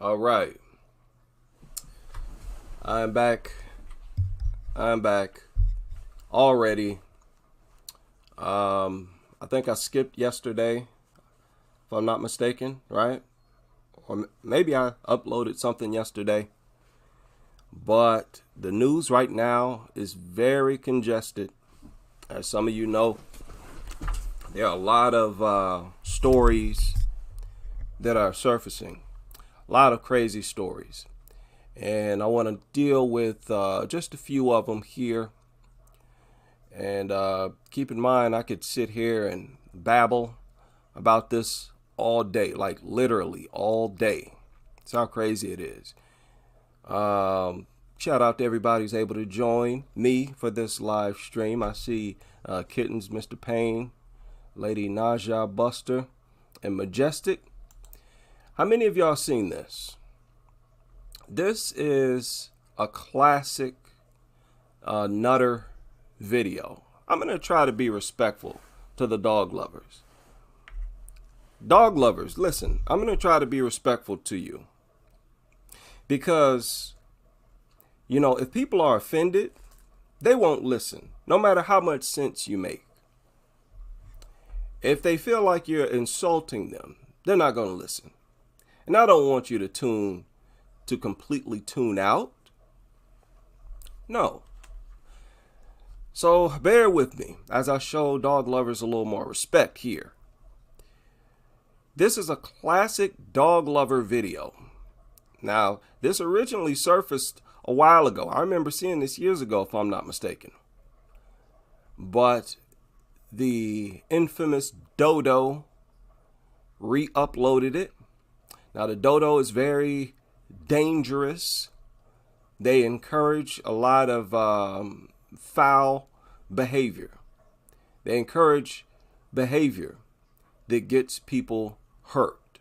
All right. I'm back. I'm back already. I think I skipped yesterday, if I'm not mistaken, right? Or maybe I uploaded something yesterday. But the news right now is very congested. As some of you know, there are a lot of stories that are surfacing, a lot of crazy stories. And I want to deal with just a few of them here. And keep in mind, I could sit here and babble about this all day, like literally all day. That's how crazy it is. Shout out to everybody who's able to join me for this live stream. I see Kittens, Mr. Payne, Lady Naja Buster, and Majestic. How many of y'all seen this? This is a classic Nutter video. I'm going to try to be respectful to the dog lovers. Dog lovers, listen, I'm going to try to be respectful to you. Because, you know, if people are offended, they won't listen, no matter how much sense you make. If they feel like you're insulting them, they're not going to listen. And I don't want you to completely tune out. No. So bear with me as I show dog lovers a little more respect here. This is a classic dog lover video. Now, this originally surfaced a while ago. I remember seeing this years ago, if I'm not mistaken. But the infamous Dodo re-uploaded it. Now, the Dodo is very dangerous. They encourage a lot of foul behavior. They encourage behavior that gets people hurt.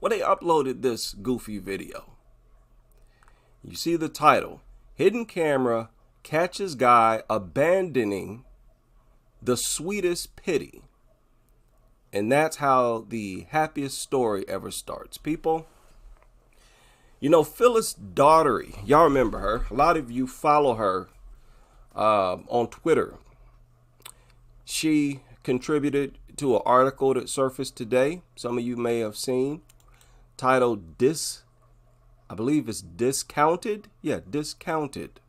Well, they uploaded this goofy video. You see the title, Hidden Camera Catches Guy Abandoning the Sweetest Pity. And that's how the happiest story ever starts. People, you know, Phyllis Daughtery, y'all remember her. A lot of you follow her on Twitter. She contributed to an article that surfaced today. Some of you may have seen, titled I believe it's Discounted. Yeah, Discounted.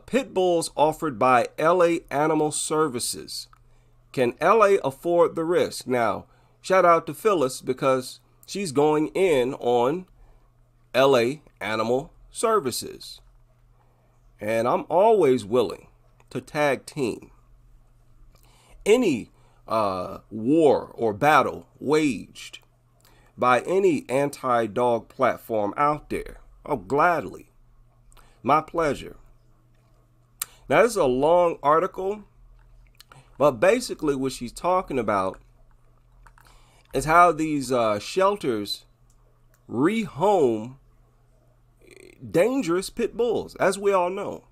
Pit bulls offered by LA Animal Services. Can LA afford the risk? Now, shout out to Phyllis because she's going in on LA Animal Services. And I'm always willing to tag team any war or battle waged by any anti-dog platform out there. Oh, gladly. My pleasure. Now, this is a long article, but basically what she's talking about is how these shelters rehome dangerous pit bulls. As we all know,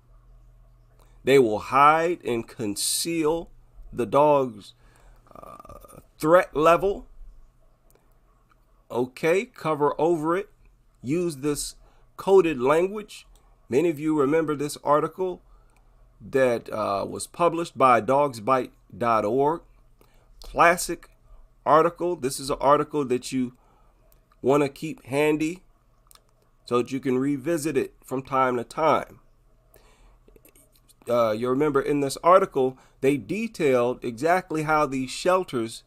they will hide and conceal the dog's threat level. Okay, cover over it. Use this coded language. Many of you remember this article that was published by dogsbite.org. Classic article. This is an article that you want to keep handy so that you can revisit it from time to time. You remember in this article, they detailed exactly how these shelters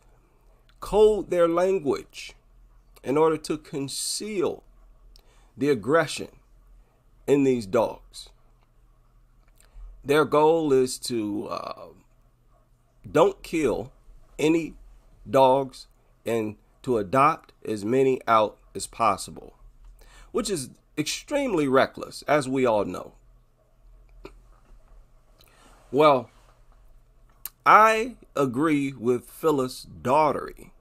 code their language in order to conceal the aggression in these dogs. Their goal is to don't kill any dogs and to adopt as many out as possible, which is extremely reckless, as we all know. Well, I agree with Phyllis Daughtery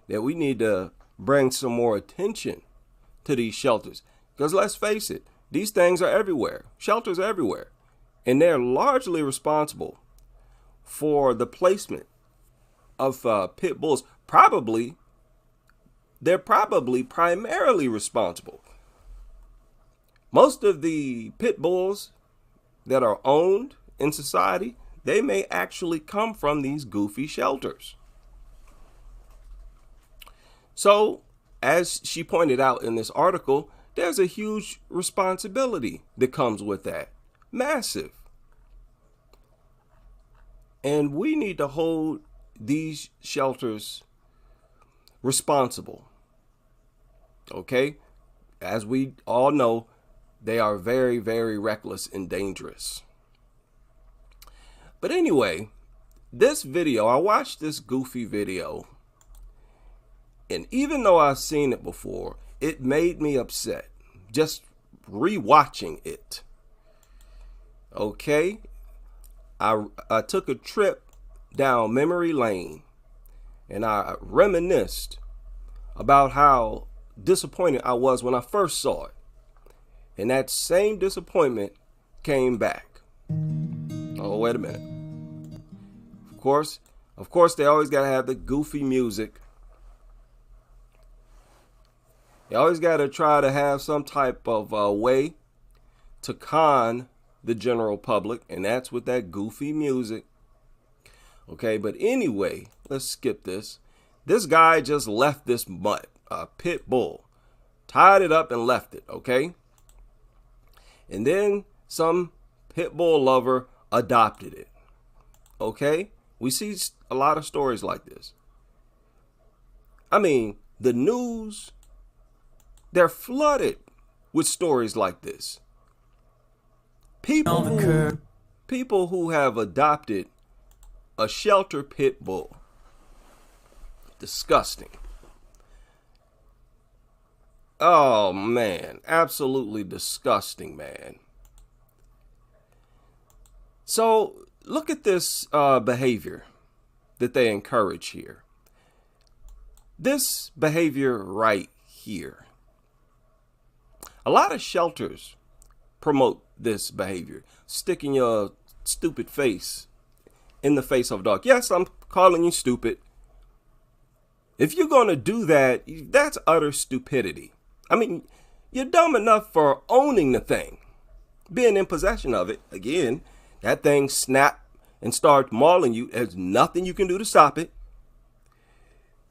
that we need to bring some more attention to these shelters. Because let's face it, these things are everywhere. Shelters are everywhere. And they're largely responsible for the placement of pit bulls. Probably they're probably primarily responsible. Most of the pit bulls that are owned in society, they may actually come from these goofy shelters. So, as she pointed out in this article, there's a huge responsibility that comes with that. Massive. And we need to hold these shelters responsible. Okay? As we all know, they are very, very reckless and dangerous. But anyway, this video, I watched this goofy video, and even though I've seen it before, it made me upset just rewatching it. Okay? I took a trip down memory lane, and I reminisced about how disappointed I was when I first saw it. And that same disappointment came back. Oh, wait a minute. Of course, they always gotta have the goofy music. They always gotta try to have some type of way to con the general public, and that's with that goofy music. Okay, but anyway, let's skip this. This guy just left this mutt, a pit bull, tied it up and left it, okay? And then some pit bull lover adopted it, okay? We see a lot of stories like this. I mean, the news, they're flooded with stories like this. People who have adopted a shelter pit bull. Disgusting. Oh, man. Absolutely disgusting, man. So, look at this behavior that they encourage here. This behavior right here. A lot of shelters promote this behavior. Sticking your stupid face in the face of a dog. Yes, I'm calling you stupid. If you're going to do that, that's utter stupidity. I mean, you're dumb enough for owning the thing. Being in possession of it, again, that thing snap and start mauling you. There's nothing you can do to stop it.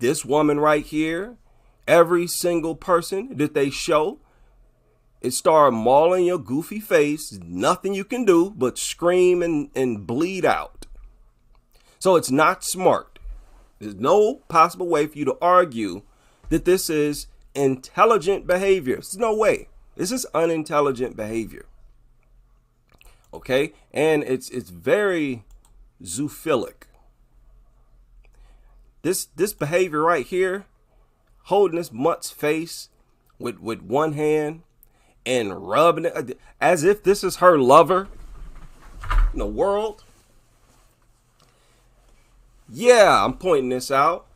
This woman right here, every single person that they show, it start mauling your goofy face. Nothing you can do but scream and bleed out. So it's not smart. There's no possible way for you to argue that this is intelligent behavior. There's no way. This is unintelligent behavior. Okay? And it's very zoophilic. This behavior right here, holding this mutt's face with one hand and rubbing it as if this is her lover in the world. Yeah, I'm pointing this out.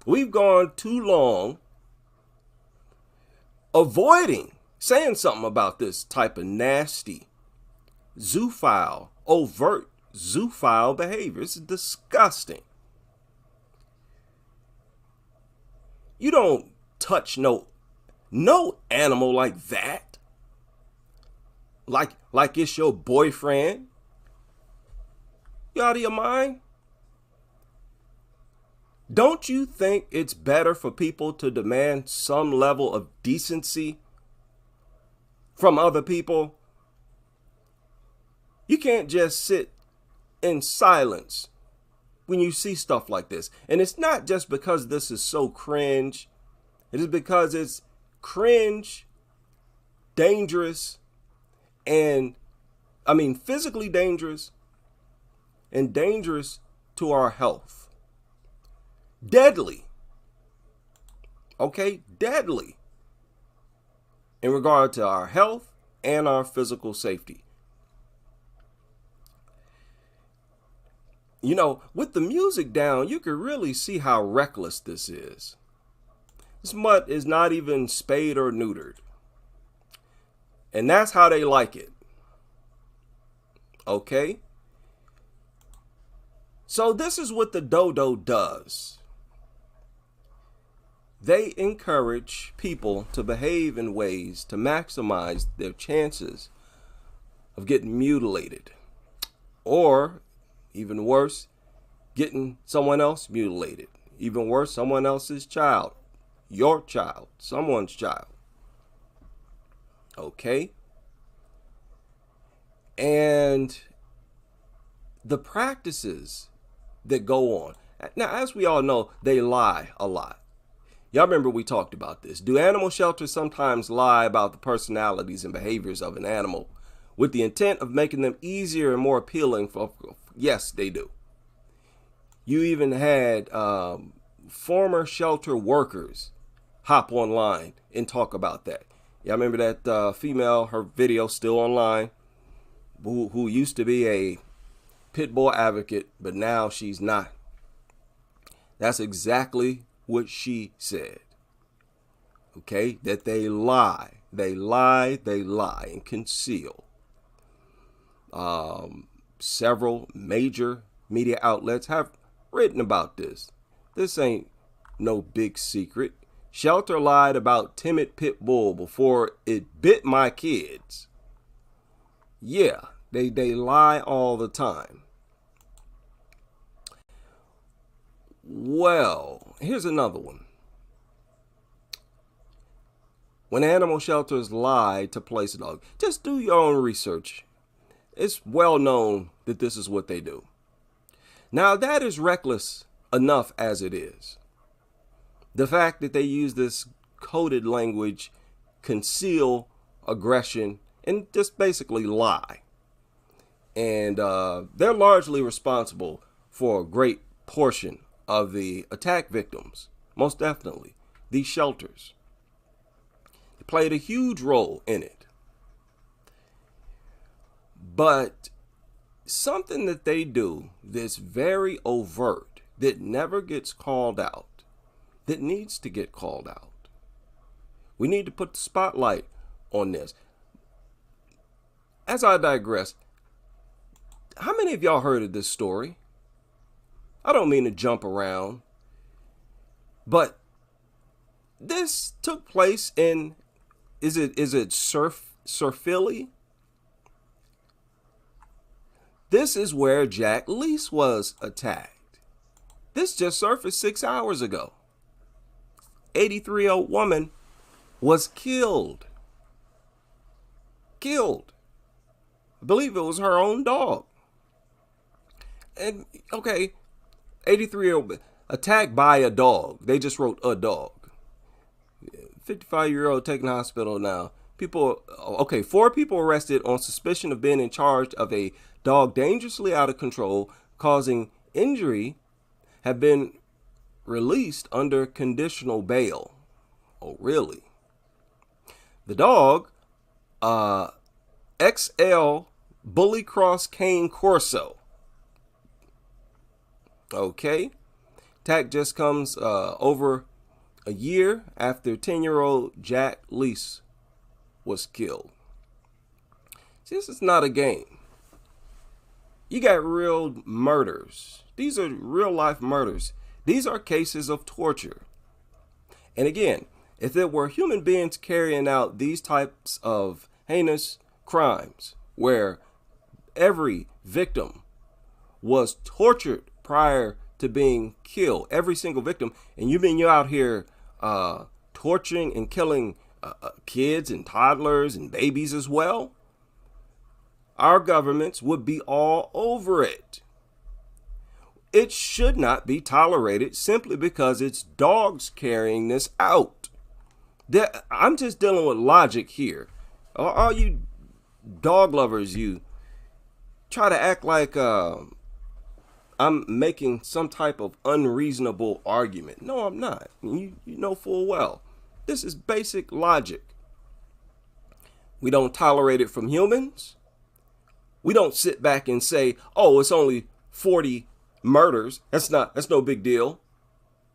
We've gone too long avoiding saying something about this type of nasty, zoophile, overt zoophile behavior. It's disgusting. You don't touch no animal like that. Like it's your boyfriend. You out of your mind? Don't you think it's better for people to demand some level of decency from other people? You can't just sit in silence when you see stuff like this. And it's not just because this is so cringe. It is because it's cringe, dangerous, and physically dangerous and dangerous to our health. Deadly. Okay? Deadly. In regard to our health and our physical safety. You know, with the music down, you can really see how reckless this is. This mutt is not even spayed or neutered. And that's how they like it. Okay? So this is what the dodo does. They encourage people to behave in ways to maximize their chances of getting mutilated, or even worse, getting someone else mutilated. Even worse, someone else's child, your child, someone's child. Okay? And the practices that go on. Now, as we all know, they lie a lot. Y'all remember we talked about this. Do animal shelters sometimes lie about the personalities and behaviors of an animal with the intent of making them easier and more appealing? Yes, they do. You even had former shelter workers hop online and talk about that. Y'all remember that female, her video still online, who used to be a pit bull advocate, but now she's not. That's exactly what she said. Okay, that they lie, and conceal. Several major media outlets have written about this. This ain't no big secret. Shelter lied about timid pit bull before it bit my kids. Yeah, they lie all the time. Well, here's another one. When animal shelters lie to place a dog, just do your own research. It's well known that this is what they do. Now, that is reckless enough as it is. The fact that they use this coded language, conceal aggression, and just basically lie. And they're largely responsible for a great portion of the attack victims, most definitely, these shelters. They played a huge role in it. But something that they do that's very overt, that never gets called out, that needs to get called out. We need to put the spotlight on this. As I digress, how many of y'all heard of this story? I don't mean to jump around, but this took place in, is it Surfili? This is where Jack Lease was attacked. This just surfaced 6 hours ago. 83-year-old woman was killed. Killed. I believe it was her own dog. And okay, 83-year-old attacked by a dog. They just wrote a dog. 55-year-old taken to hospital now. Okay, 4 people arrested on suspicion of being in charge of a dog dangerously out of control, causing injury, have been released under conditional bail. Oh, really? The dog, XL Bully Cross Cane Corso. Okay. Attack just comes over a year after 10-year-old Jack Lease was killed. See, this is not a game. You got real murders. These are real life murders. These are cases of torture. And again, if there were human beings carrying out these types of heinous crimes where every victim was tortured prior to being killed, every single victim, and you're out here torturing and killing kids and toddlers and babies as well, our governments would be all over it. It should not be tolerated simply because it's dogs carrying this out. I'm just dealing with logic here. All you dog lovers, you try to act like I'm making some type of unreasonable argument. No, I'm not. You know full well. This is basic logic. We don't tolerate it from humans. We don't sit back and say, oh, it's only 40 murders. That's no big deal.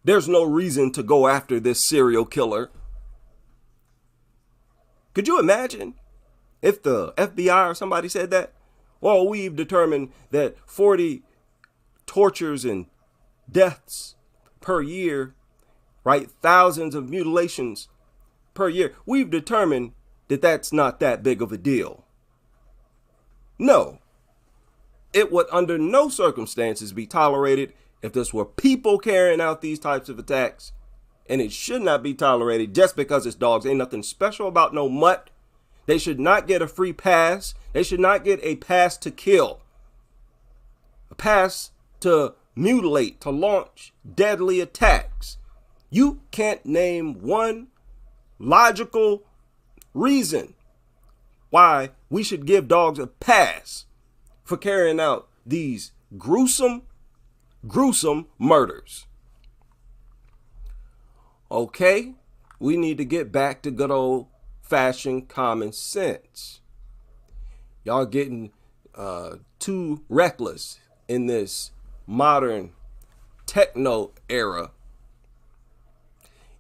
There's no reason to go after this serial killer. Could you imagine if the FBI or somebody said that? Well, we've determined that 40 tortures and deaths per year right? Thousands of mutilations per year. We've determined that that's not that big of a deal. No, it would under no circumstances be tolerated if this were people carrying out these types of attacks. And it should not be tolerated just because it's dogs. Ain't nothing special about no mutt. They should not get a free pass. They should not get a pass to kill. A pass to mutilate, to launch deadly attacks. You can't name one logical reason why we should give dogs a pass for carrying out these gruesome murders. Okay, we need to get back to good old-fashioned common sense. Y'all getting too reckless in this modern techno era.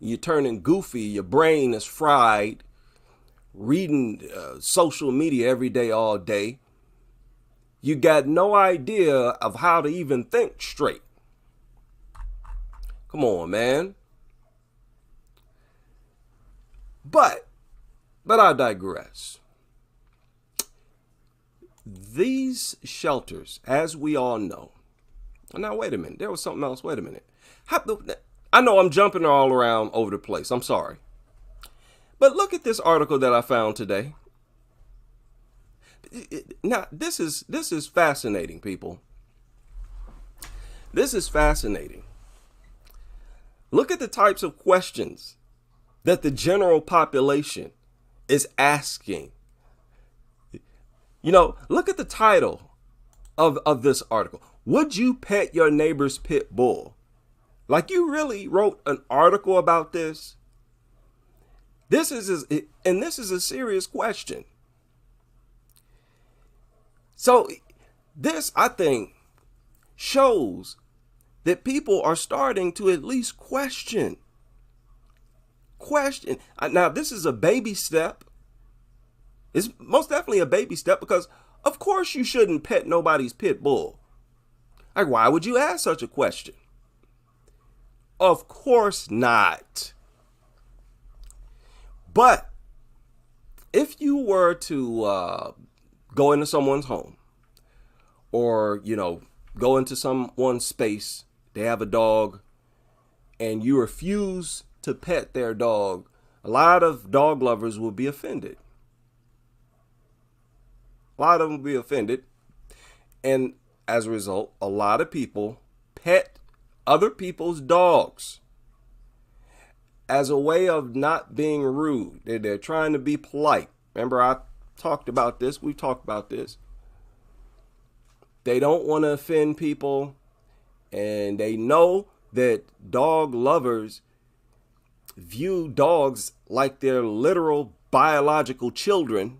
You're turning goofy. Your brain is fried. Reading social media every day, all day. You got no idea of how to even think straight. Come on, man. But I digress. These shelters, as we all know. Now, wait a minute. There was something else. Wait a minute. I know I'm jumping all around over the place. I'm sorry. But look at this article that I found today. Now, this is fascinating, people. This is fascinating. Look at the types of questions that the general population is asking. You know, look at the title of this article. Would you pet your neighbor's pit bull? Like, you really wrote an article about this? This is a serious question. So this, I think, shows that people are starting to at least question. Now, this is a baby step. It's most definitely a baby step because, of course, you shouldn't pet nobody's pit bull. Like, why would you ask such a question? Of course not. But if you were to go into someone's home or, go into someone's space, they have a dog, and you refuse to pet their dog, a lot of dog lovers will be offended. A lot of them will be offended. And as a result, a lot of people pet other people's dogs as a way of not being rude. They're trying to be polite. Remember, I talked about this. We talked about this. They don't want to offend people. And they know that dog lovers view dogs like they're literal biological children.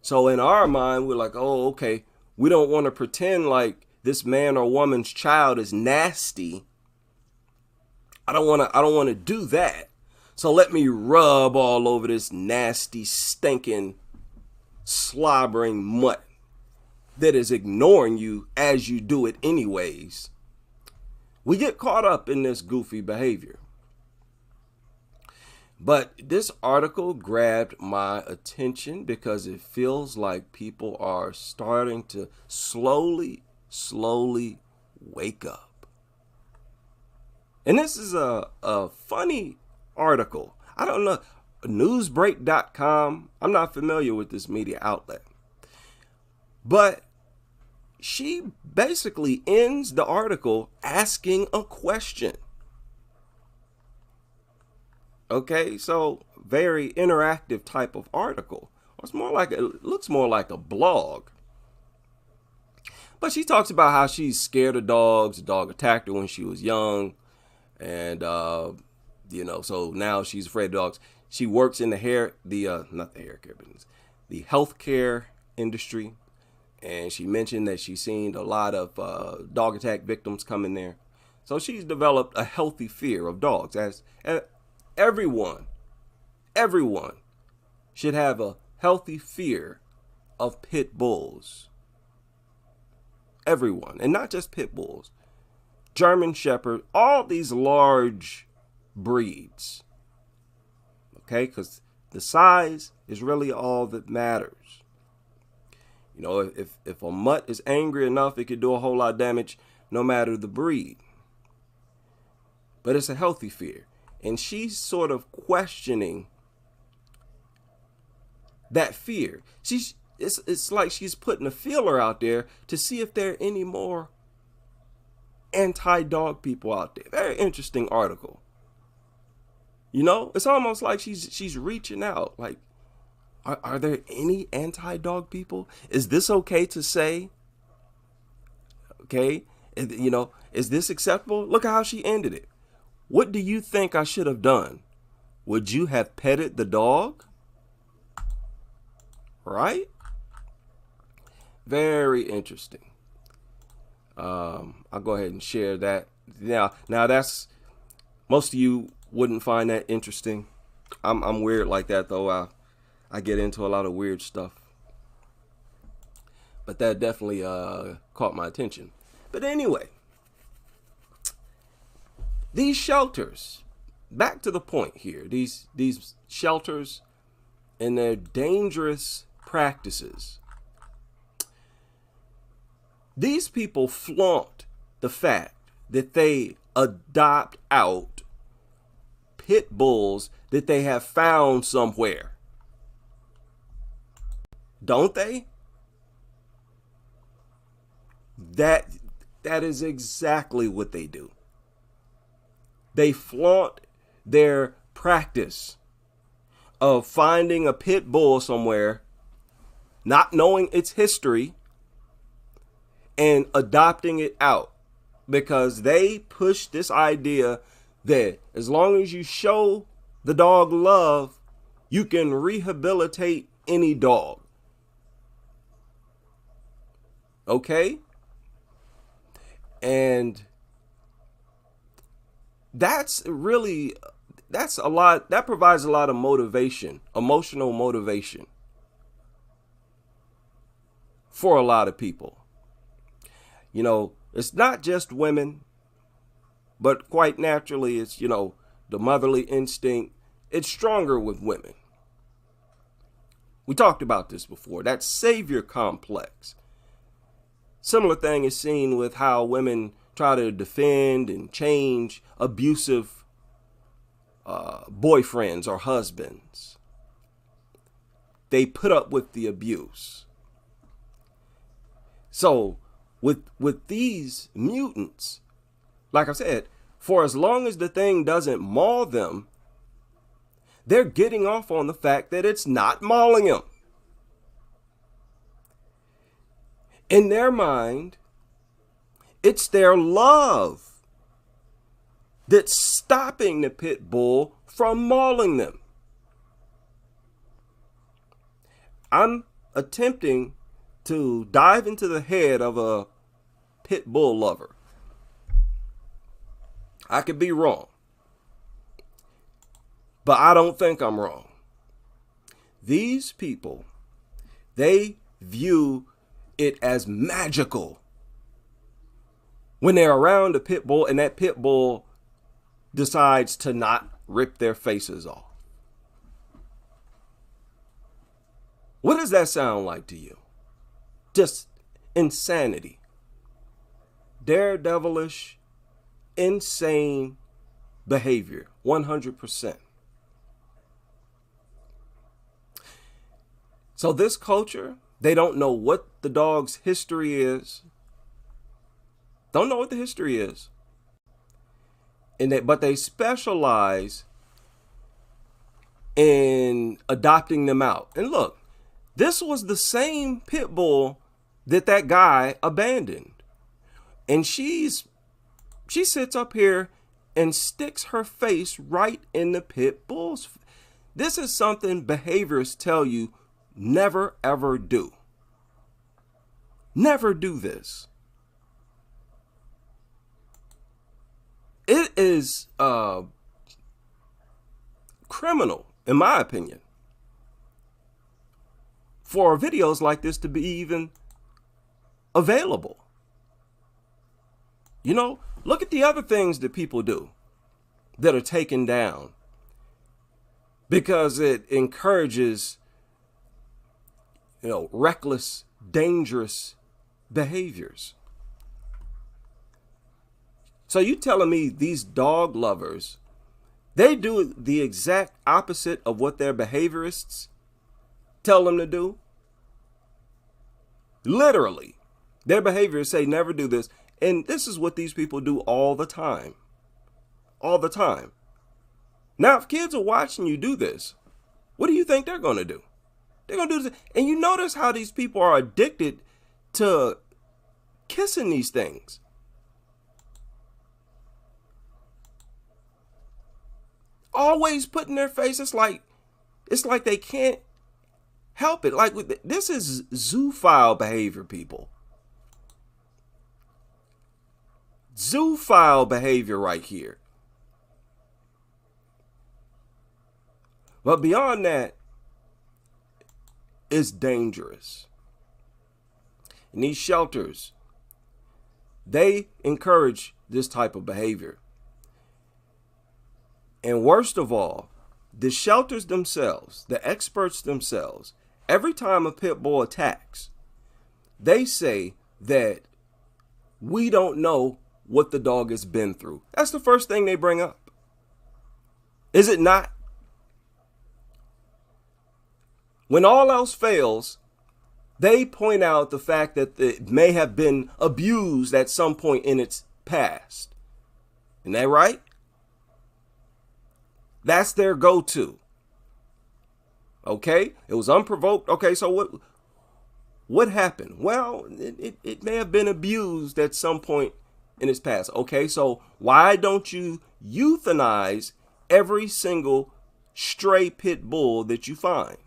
So in our mind, we're like, oh, okay, we don't want to pretend like this man or woman's child is nasty. I don't want to do that. So let me rub all over this nasty, stinking, slobbering mutt that is ignoring you as you do it anyways. We get caught up in this goofy behavior. But this article grabbed my attention because it feels like people are starting to slowly wake up. And this is a funny article. I don't know, newsbreak.com. I'm not familiar with this media outlet. But she basically ends the article asking a question. Okay, so very interactive type of article. It looks more like a blog. But she talks about how she's scared of dogs. A dog attacked her when she was young. And, so now she's afraid of dogs. She works in the healthcare industry. And she mentioned that she's seen a lot of dog attack victims come in there. So she's developed a healthy fear of dogs. As everyone should have a healthy fear of pit bulls. Everyone, and not just pit bulls. German Shepherd, all these large breeds. Okay, because the size is really all that matters. You know, if a mutt is angry enough, it could do a whole lot of damage no matter the breed. But it's a healthy fear. And she's sort of questioning that fear. It's like she's putting a feeler out there to see if there are any more anti-dog people out there. Very interesting article. You know, it's almost like she's reaching out. Like, are there any anti-dog people? Is this okay to say? Okay, you know, is this acceptable? Look at how she ended it. What do you think I should have done? Would you have petted the dog? Right? Very interesting. I'll go ahead and share that. Now that's, most of you wouldn't find that interesting. I'm weird like that though. I get into a lot of weird stuff. But that definitely caught my attention. But anyway, these shelters, back to the point here, these shelters and their dangerous practices. These people flaunt the fact that they adopt out pit bulls that they have found somewhere. Don't they? That is exactly what they do. They flaunt their practice of finding a pit bull somewhere, not knowing its history, and adopting it out, because they push this idea that as long as you show the dog love, you can rehabilitate any dog. Okay? And that provides a lot of motivation, emotional motivation for a lot of people. You know, it's not just women, but quite naturally, it's, you know, the motherly instinct. It's stronger with women. We talked about this before, that savior complex. Similar thing is seen with how women try to defend and change abusive boyfriends or husbands. They put up with the abuse. So with these mutants, like I said, for as long as the thing doesn't maul them, they're getting off on the fact that it's not mauling them. In their mind, it's their love that's stopping the pit bull from mauling them. I'm attempting to dive into the head of a pit bull lover. I could be wrong, but I don't think I'm wrong. These people, they view it as magical when they're around a pit bull and that pit bull decides to not rip their faces off. What does that sound like to you? Just insanity. Daredevilish, insane behavior, 100%. So this culture, they don't know what the dog's history is. Don't know what the history is. But they specialize in adopting them out. And look, this was the same pit bull that guy abandoned. And she sits up here and sticks her face right in the pit bull's. This is something behaviorists tell you never, ever do. Never do this. It is criminal, in my opinion, for videos like this to be even available. You know, Look at the other things that people do that are taken down because it encourages, reckless, dangerous behaviors. So you telling me these dog lovers, they do the exact opposite of what their behaviorists tell them to do? Literally, their behaviors say never do this. And this is what these people do all the time. All the time. Now, if kids are watching you do this, what do you think they're going to do? They're going to do this. And you notice how these people are addicted to kissing these things. Always putting their face. It's like they can't help it. Like, this is zoophile behavior, people. Zoophile behavior right here. But beyond that, it's dangerous. And these shelters, they encourage this type of behavior. And worst of all, the shelters themselves, the experts themselves, every time a pit bull attacks, they say that we don't know what the dog has been through. That's the first thing they bring up. Is it not? When all else fails, they point out the fact that it may have been abused at some point in its past. Isn't that right? That's their go-to. Okay, it was unprovoked. Okay, so what happened? Well, it may have been abused at some point in its past. Okay, so why don't you euthanize every single stray pit bull that you find?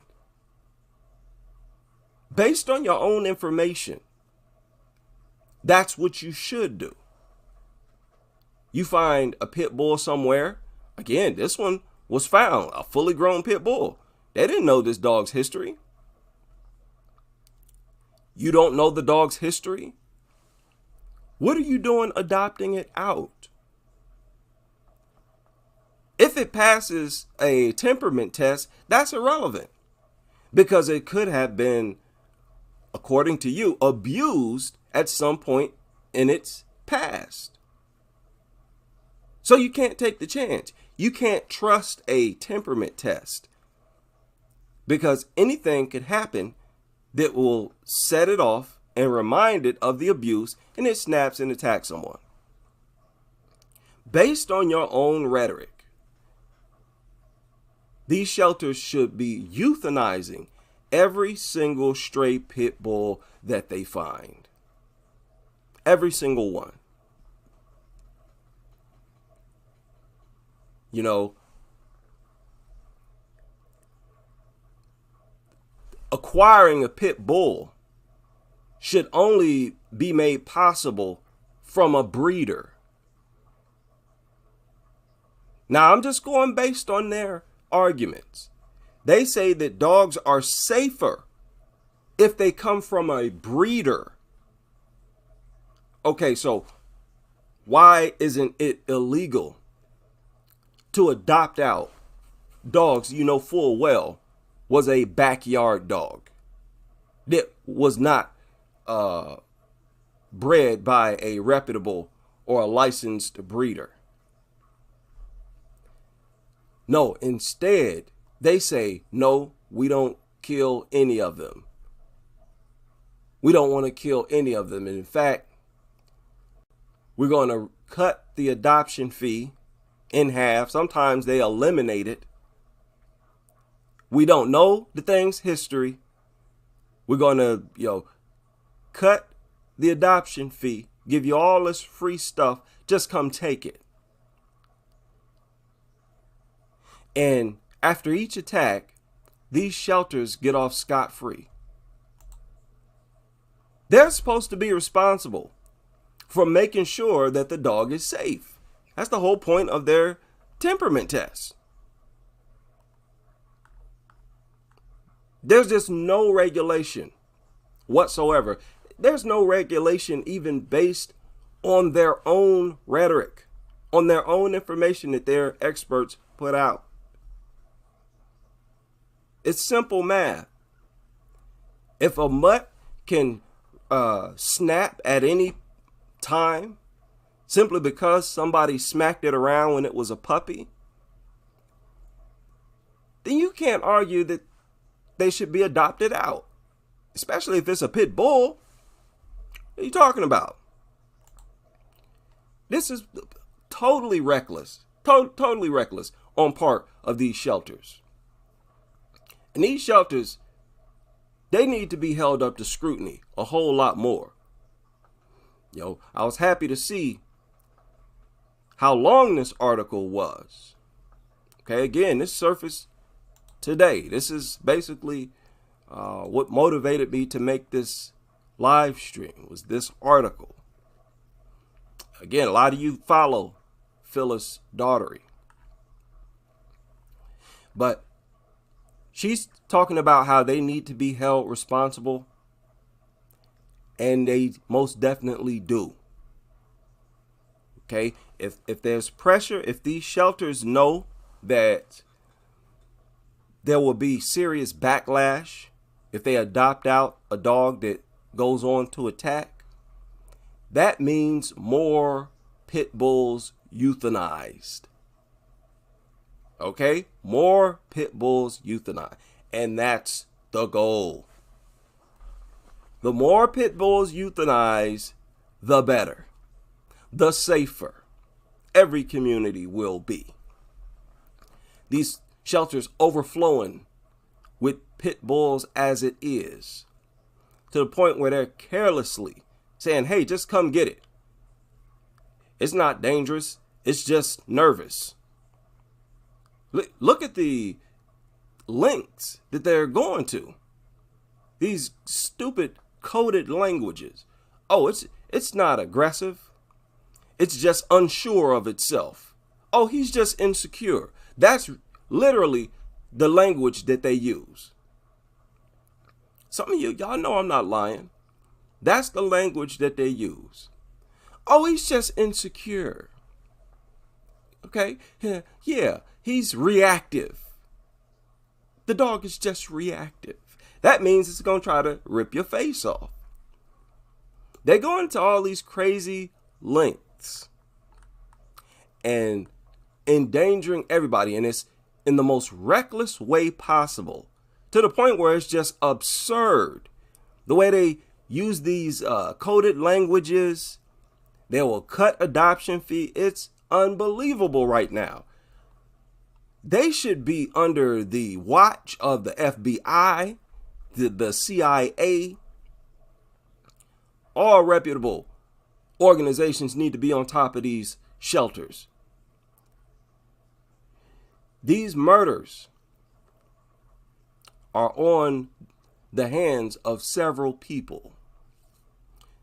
Based on your own information, that's what you should do. You find a pit bull somewhere. Again, this one was found, a fully grown pit bull. They didn't know this dog's history. You don't know the dog's history? What are you doing adopting it out? If it passes a temperament test, that's irrelevant because it could have been, according to you, abused at some point in its past. So you can't take the chance. You can't trust a temperament test because anything could happen that will set it off and remind it of the abuse, and it snaps and attacks someone. Based on your own rhetoric, these shelters should be euthanizing every single stray pit bull that they find. Every single one. You know, acquiring a pit bull should only be made possible from a breeder. Now, I'm just going based on their arguments. They say that dogs are safer if they come from a breeder. Okay, so why isn't it illegal to adopt out dogs you know full well was a backyard dog that was not bred by a reputable or a licensed breeder? No, instead, they say, no, we don't kill any of them. We don't want to kill any of them. And in fact, we're going to cut the adoption fee in half. Sometimes they eliminate it. We don't know the thing's history. We're going to, cut the adoption fee, give you all this free stuff. Just come take it. And after each attack, these shelters get off scot-free. They're supposed to be responsible for making sure that the dog is safe. That's the whole point of their temperament test. There's just no regulation whatsoever. There's no regulation even based on their own rhetoric, on their own information that their experts put out. It's simple math. If a mutt can snap at any time simply because somebody smacked it around when it was a puppy, then you can't argue that they should be adopted out, especially if it's a pit bull. What are you talking about? This is totally reckless, totally reckless on part of these shelters. And these shelters, they need to be held up to scrutiny a whole lot more. I was happy to see how long this article was. Okay, again, this surfaced today. This is basically what motivated me to make this live stream, was this article. Again, a lot of you follow Phyllis Daugherty. But she's talking about how they need to be held responsible, and they most definitely do. Okay, if there's pressure, if these shelters know that there will be serious backlash if they adopt out a dog that goes on to attack, that means more pit bulls euthanized. Okay? More pit bulls euthanized. And that's the goal. The more pit bulls euthanized, the better. The safer every community will be. These shelters overflowing with pit bulls as it is, to the point where they're carelessly saying, hey, just come get it. It's not dangerous. It's just nervous. Look at the lengths that they're going to. These stupid coded languages. Oh, it's not aggressive. It's just unsure of itself. Oh, he's just insecure. That's literally the language that they use. Some of y'all know I'm not lying. That's the language that they use. Oh, he's just insecure. Okay, yeah, he's reactive. The dog is just reactive. That means it's going to try to rip your face off. They go into all these crazy lengths and endangering everybody, and it's in the most reckless way possible, to the point where it's just absurd. The way they use these coded languages, they will cut adoption fee. It's unbelievable right now. They should be under the watch of the FBI, the CIA. All reputable organizations need to be on top of these shelters. These murders are on the hands of several people.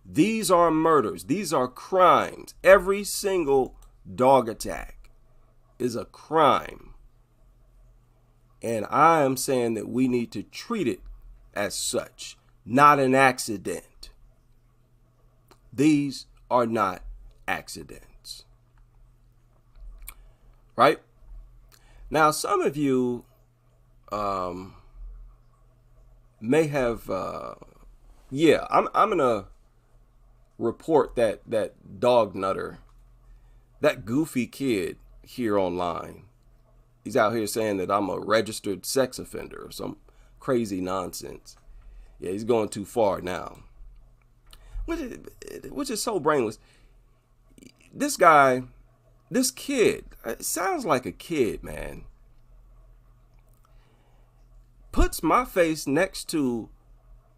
These are murders. These are crimes. Every single dog attack is a crime. And I am saying that we need to treat it as such, not an accident. These are not accidents. Right? Now, some of you may have, I'm going to report that dog nutter, that goofy kid here online. He's out here saying that I'm a registered sex offender or some crazy nonsense. Yeah, he's going too far now. Which is so brainless. This guy, this kid, it sounds like a kid, man, puts my face next to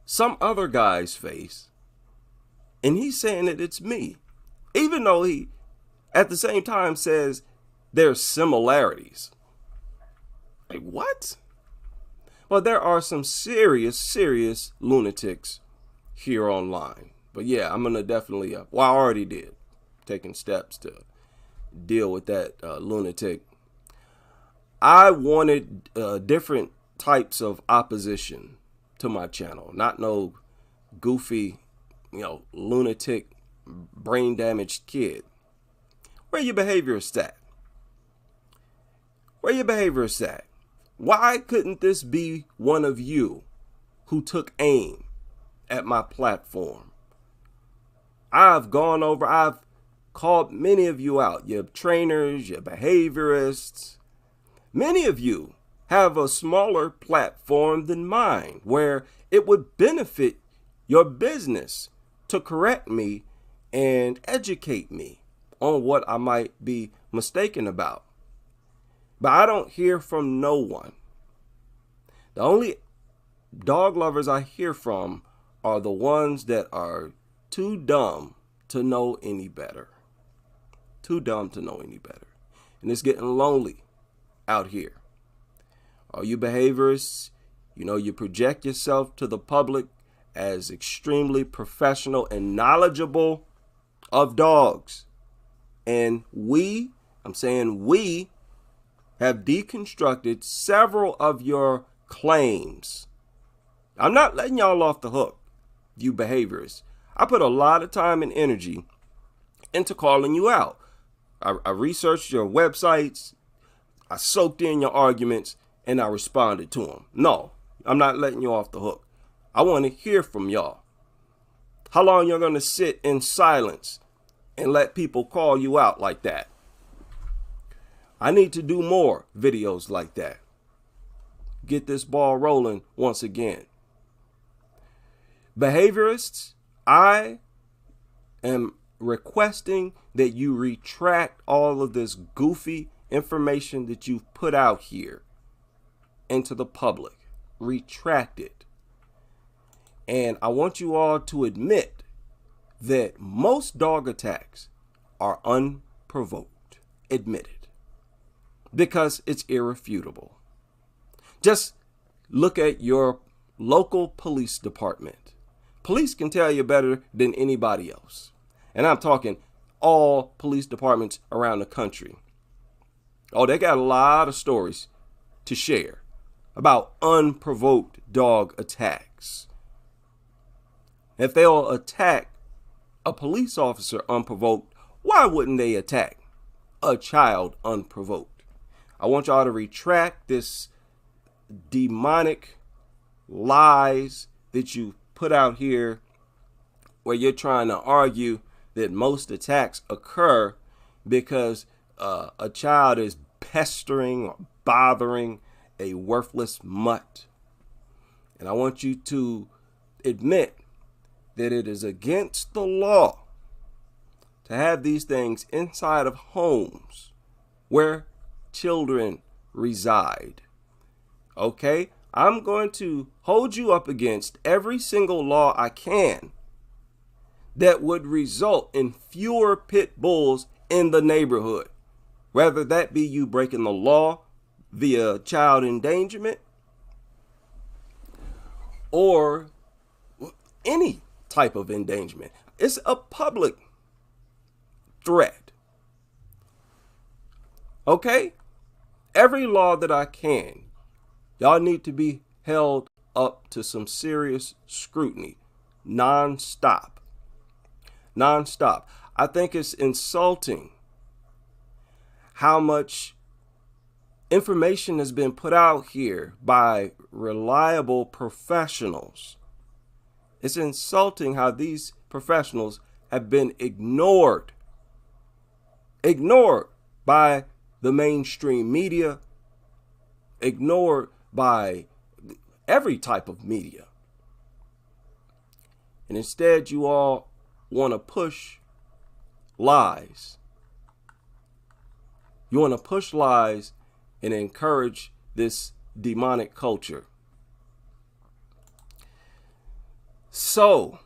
some other guy's face, and he's saying that it's me, even though he at the same time says there's similarities. Like, what? Well, there are some serious lunatics here online. But yeah, I'm going to definitely, I already did, taking steps to deal with that lunatic. I wanted different types of opposition to my channel, not no goofy, lunatic brain damaged kid. Where your behaviorists at? Where your behaviorists at? Why couldn't this be one of you who took aim at my platform? I've called many of you out, your trainers, your behaviorists. Many of you have a smaller platform than mine where it would benefit your business to correct me and educate me on what I might be mistaken about. But I don't hear from no one. The only dog lovers I hear from are the ones that are too dumb to know any better. Too dumb to know any better. And it's getting lonely out here. All you behaviorists, you project yourself to the public as extremely professional and knowledgeable of dogs. And we have deconstructed several of your claims. I'm not letting y'all off the hook, you behaviorists. I put a lot of time and energy into calling you out. I researched your websites, I soaked in your arguments, and I responded to them. No, I'm not letting you off the hook. I want to hear from y'all. How long you're going to sit in silence and let people call you out like that? I need to do more videos like that. Get this ball rolling once again. Behaviorists, I am requesting that you retract all of this goofy information that you've put out here into the public. Retract it. And I want you all to admit that most dog attacks are unprovoked. Admit it. Because it's irrefutable. Just look at your local police department. Police can tell you better than anybody else. And I'm talking all police departments around the country. Oh, they got a lot of stories to share about unprovoked dog attacks. If they'll attack a police officer unprovoked, why wouldn't they attack a child unprovoked? I want y'all to retract this demonic lies that you put out here where you're trying to argue that most attacks occur because a child is pestering or bothering a worthless mutt. And I want you to admit that it is against the law to have these things inside of homes where children reside. Okay? I'm going to hold you up against every single law I can that would result in fewer pit bulls in the neighborhood. Whether that be you breaking the law via child endangerment or any type of endangerment. It's a public threat. Okay? Every law that I can, y'all need to be held up to some serious scrutiny. Non-stop. Non-stop. I think it's insulting how much information has been put out here by reliable professionals. It's insulting how these professionals have been ignored by the mainstream media, ignored by every type of media. And instead, you all want to push lies. You want to push lies and encourage this demonic culture. So,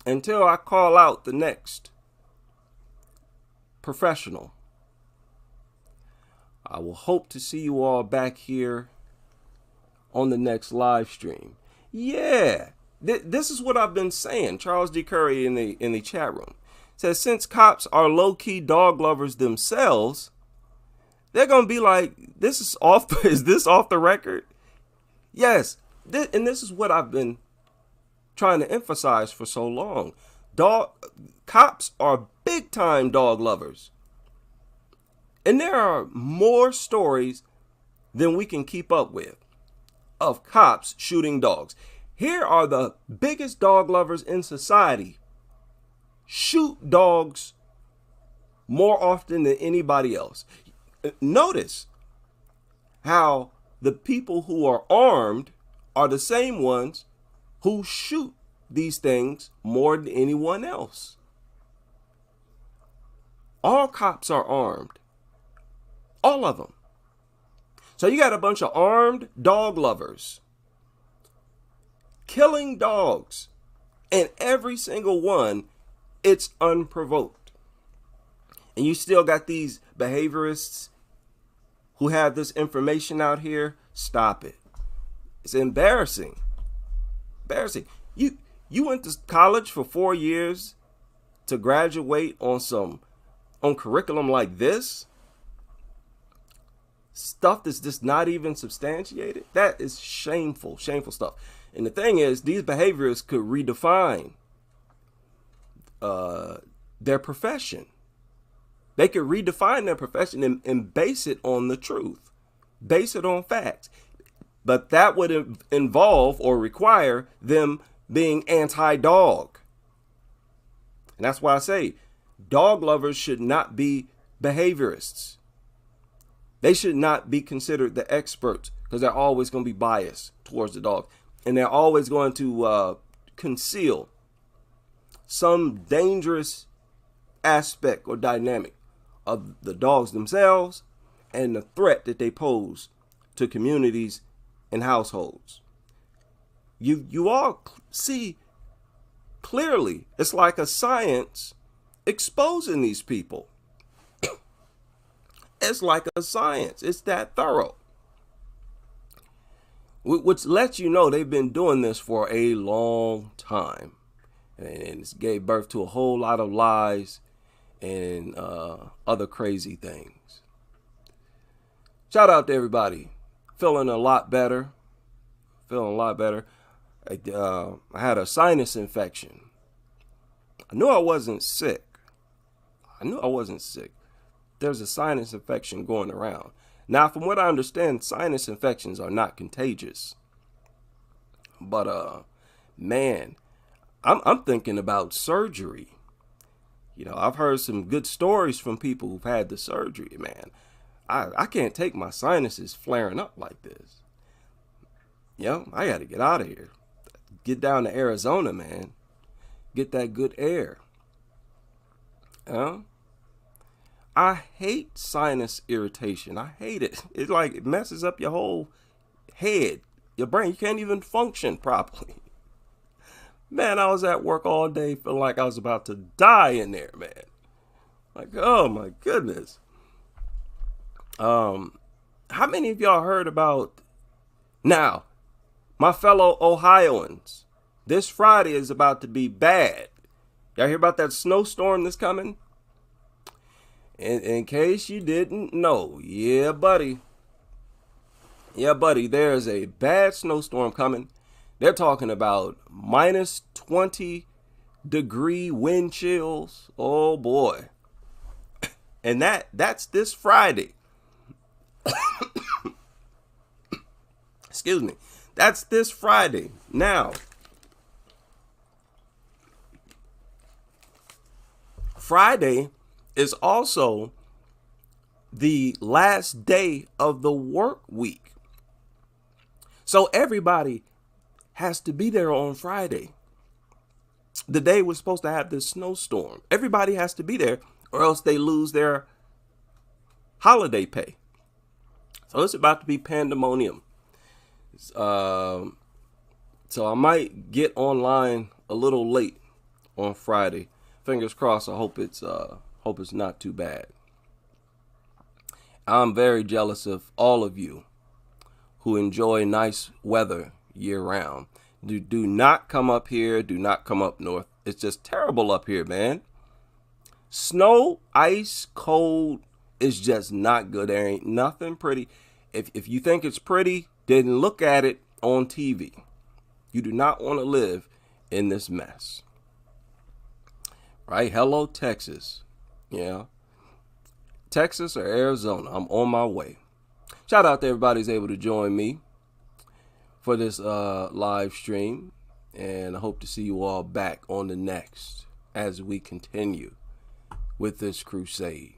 until I call out the next professional, I will hope to see you all back here on the next live stream. Yeah, this is what I've been saying. Charles D. Curry in the chat room says, since cops are low-key dog lovers themselves, they're going to be like, this is off. Is this off the record? Yes. And this is what I've been trying to emphasize for so long. Cops are big time dog lovers. And there are more stories than we can keep up with of cops shooting dogs. Here are the biggest dog lovers in society. Shoot dogs more often than anybody else. Notice how the people who are armed are the same ones who shoot these things more than anyone else. All cops are armed. All of them. So you got a bunch of armed dog lovers killing dogs, and every single one, it's unprovoked. And you still got these behaviorists who have this information out here. Stop it. It's embarrassing. Embarrassing. You went to college for 4 years to graduate on curriculum like this? Stuff that's just not even substantiated? That is shameful stuff. And the thing is, these behaviorists could redefine their profession. They could redefine their profession and base it on the truth, base it on facts. But that would involve or require them being anti-dog. And that's why I say dog lovers should not be behaviorists. They should not be considered the experts because they're always going to be biased towards the dog. And they're always going to conceal some dangerous aspect or dynamic of the dogs themselves and the threat that they pose to communities and households. You all see clearly, it's like a science exposing these people. It's like a science. It's that thorough. Which lets you know they've been doing this for a long time. And it's gave birth to a whole lot of lies and other crazy things. Shout out to everybody. Feeling a lot better. I had a sinus infection. I knew I wasn't sick. There's a sinus infection going around. Now, from what I understand, sinus infections are not contagious. But, man, I'm thinking about surgery. You know, I've heard some good stories from people who've had the surgery, man. I can't take my sinuses flaring up like this. I got to get out of here. Get down to Arizona, man. Get that good air. I hate sinus irritation. I hate it. It's like it messes up your whole head, your brain. You can't even function properly. Man, I was at work all day feeling like I was about to die in there, man. Like, oh my goodness. How many of y'all heard about now, my fellow Ohioans? This Friday is about to be bad. Y'all hear about that snowstorm that's coming? In case you didn't know, yeah, buddy, there's a bad snowstorm coming. They're talking about minus 20-degree wind chills. Oh boy. And that's this Friday. Excuse me. That's this Friday. Now, Friday is also the last day of the work week. So everybody has to be there on Friday. The day we're supposed to have this snowstorm. Everybody has to be there or else they lose their holiday pay. So it's about to be pandemonium. So I might get online a little late on Friday. Fingers crossed. I hope it's not too bad. I'm very jealous of all of you who enjoy nice weather year round. Do not come up here. Do not come up north. It's just terrible up here, man. Snow, ice, cold is just not good. There ain't nothing pretty. If you think it's pretty, then look at it on TV. You do not want to live in this mess. right? Hello, Texas. Yeah. Texas or Arizona. I'm on my way. Shout out to everybody who's able to join me for this live stream. And I hope to see you all back on the next as we continue with this crusade.